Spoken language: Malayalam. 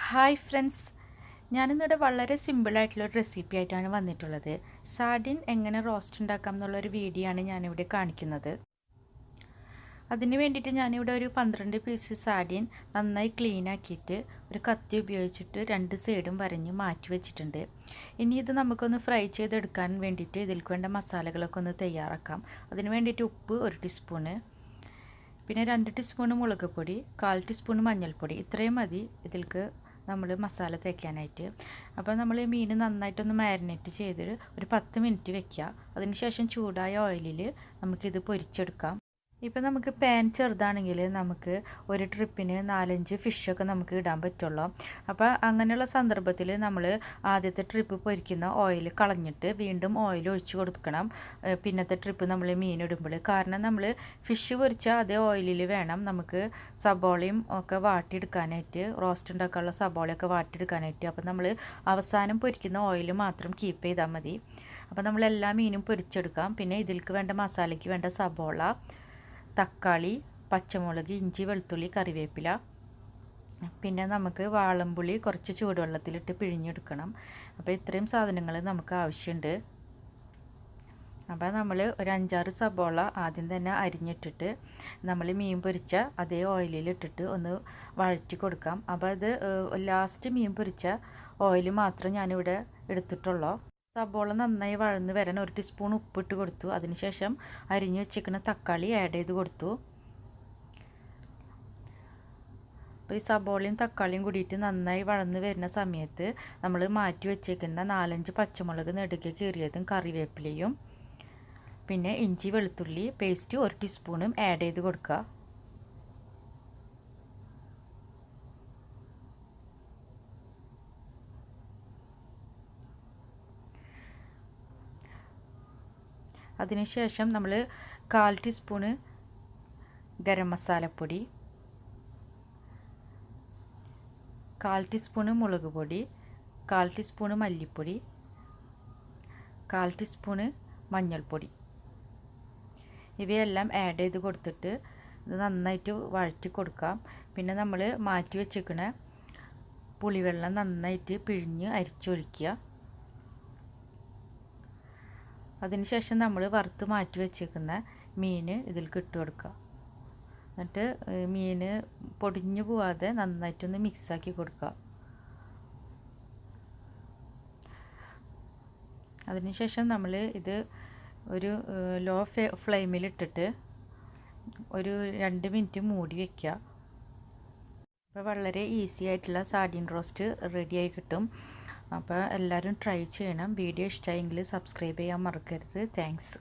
ഹായ് ഫ്രണ്ട്സ്, ഞാനിന്നിവിടെ വളരെ സിമ്പിളായിട്ടുള്ളൊരു റെസിപ്പി ആയിട്ടാണ് വന്നിട്ടുള്ളത്. സാർഡിൻ എങ്ങനെ റോസ്റ്റ് ഉണ്ടാക്കാം എന്നുള്ളൊരു വീഡിയോ ആണ് ഞാനിവിടെ കാണിക്കുന്നത്. അതിന് വേണ്ടിയിട്ട് ഞാനിവിടെ ഒരു 12 പീസ് സാർഡിൻ നന്നായി ക്ലീൻ ആക്കിയിട്ട് ഒരു കത്തി ഉപയോഗിച്ചിട്ട് 2 സൈഡും വരഞ്ഞ് മാറ്റി വെച്ചിട്ടുണ്ട്. ഇനി ഇത് നമുക്കൊന്ന് ഫ്രൈ ചെയ്തെടുക്കാൻ വേണ്ടിയിട്ട് ഇതിലേക്ക് വേണ്ട മസാലകളൊക്കെ ഒന്ന് തയ്യാറാക്കാം. അതിന് വേണ്ടിയിട്ട് ഉപ്പ് 1 ടീസ്പൂണ്, പിന്നെ 2 ടീസ്പൂണ് മുളക് പൊടി, 1/4 ടീസ്പൂൺ മഞ്ഞൾപ്പൊടി, ഇത്രയും മതി ഇതിലേക്ക് നമ്മൾ മസാല തേക്കാനായിട്ട്. അപ്പോൾ നമ്മൾ ഈ മീൻ നന്നായിട്ടൊന്ന് മാരിനേറ്റ് ചെയ്ത് ഒരു 10 മിനിറ്റ് വെക്കുക. അതിനുശേഷം ചൂടായ ഓയിലിൽ നമുക്കിത് പൊരിച്ചെടുക്കാം. ഇപ്പോൾ നമുക്ക് പാൻ ചെറുതാണെങ്കിൽ നമുക്ക് ഒരു ട്രിപ്പിന് 4-5 ഫിഷൊക്കെ നമുക്ക് ഇടാൻ പറ്റുള്ളൂ. അപ്പോൾ അങ്ങനെയുള്ള സന്ദർഭത്തിൽ നമ്മൾ ആദ്യത്തെ ട്രിപ്പ് പൊരിക്കുന്ന ഓയിൽ കളഞ്ഞിട്ട് വീണ്ടും ഓയിൽ ഒഴിച്ച് കൊടുക്കണം പിന്നത്തെ ട്രിപ്പ് നമ്മൾ മീൻ ഇടുമ്പോൾ. കാരണം നമ്മൾ ഫിഷ് പൊരിച്ച അതേ ഓയിലിൽ വേണം നമുക്ക് സബോളയും ഒക്കെ വാട്ടിയെടുക്കാനായിട്ട്, റോസ്റ്റ് ഉണ്ടാക്കാനുള്ള സബോളയൊക്കെ വാട്ടിയെടുക്കാനായിട്ട്. അപ്പോൾ നമ്മൾ അവസാനം പൊരിക്കുന്ന ഓയിൽ മാത്രം കീപ്പ് ചെയ്താൽ മതി. അപ്പോൾ നമ്മളെല്ലാ മീനും പൊരിച്ചെടുക്കാം. പിന്നെ ഇതിലേക്ക് വേണ്ട മസാലയ്ക്ക് വേണ്ട സബോള, തക്കാളി, പച്ചമുളക്, ഇഞ്ചി, വെളുത്തുള്ളി, കറിവേപ്പില, പിന്നെ നമുക്ക് വാളംപുളി കുറച്ച് ചൂടുവെള്ളത്തിലിട്ട് പിഴിഞ്ഞെടുക്കണം. അപ്പോൾ ഇത്രയും സാധനങ്ങൾ നമുക്ക് ആവശ്യമുണ്ട്. അപ്പോൾ നമ്മൾ ഒരു 5-6 സബോള ആദ്യം തന്നെ അരിഞ്ഞിട്ടിട്ട് നമ്മൾ മീൻ പൊരിച്ച അതേ ഓയിലിലിട്ടിട്ട് ഒന്ന് വഴറ്റി കൊടുക്കാം. അപ്പോൾ അത് ലാസ്റ്റ് മീൻ പൊരിച്ച ഓയിൽ മാത്രം ഞാനിവിടെ എടുത്തിട്ടുള്ളൂ. സബോള നന്നായി വഴന്ന് വരാൻ 1 ടീസ്പൂൺ ഉപ്പിട്ട് കൊടുത്തു. അതിനുശേഷം അരിഞ്ഞു വെച്ചിരിക്കുന്ന തക്കാളി ആഡ് ചെയ്ത് കൊടുത്തു. അപ്പോൾ ഈ സബോളയും തക്കാളിയും കൂടിയിട്ട് നന്നായി വഴന്ന് വരുന്ന സമയത്ത് നമ്മൾ മാറ്റി വെച്ചേക്കുന്ന 4-5 പച്ചമുളക് നെടുകെ കീറിയതും കറിവേപ്പിലയും പിന്നെ ഇഞ്ചി വെളുത്തുള്ളി പേസ്റ്റ് 1 ടീസ്പൂണും ആഡ് ചെയ്ത് കൊടുക്കുക. അതിനുശേഷം നമ്മൾ 1/4 ടീസ്പൂണ് ഗരം മസാലപ്പൊടി, 1/4 ടീസ്പൂണ് മുളക് പൊടി, 1/4 ടീസ്പൂണ് മല്ലിപ്പൊടി, 1/4 ടീസ്പൂണ് മഞ്ഞൾപ്പൊടി, ഇവയെല്ലാം ആഡ് ചെയ്ത് കൊടുത്തിട്ട് ഇത് നന്നായിട്ട് വഴറ്റി കൊടുക്കാം. പിന്നെ നമ്മൾ മാറ്റി വെച്ചിരിക്കുന്ന പുളിവെള്ളം നന്നായിട്ട് പിഴിഞ്ഞ് അരിച്ചൊഴിക്കുക. അതിനുശേഷം നമ്മൾ വറുത്ത് മാറ്റി വെച്ചേക്കുന്ന മീൻ ഇതിലേക്ക് ഇട്ട് കൊടുക്കുക. എന്നിട്ട് മീൻ പൊടിഞ്ഞു പോവാതെ നന്നായിട്ടൊന്ന് മിക്സാക്കി കൊടുക്കുക. അതിനുശേഷം നമ്മൾ ഇത് ഒരു ലോ ഫ്ലെയിമിലിട്ടിട്ട് ഒരു 2 മിനിറ്റ് മൂടി വയ്ക്കുക. അപ്പോൾ വളരെ ഈസി ആയിട്ടുള്ള സാർഡിൻ റോസ്റ്റ് റെഡിയായി കിട്ടും. അപ്പോൾ എല്ലാവരും ട്രൈ ചെയ്യണം. വീഡിയോ ഇഷ്ടമായെങ്കിൽ സബ്സ്ക്രൈബ് ചെയ്യാൻ മറക്കരുത്. താങ്ക്സ്.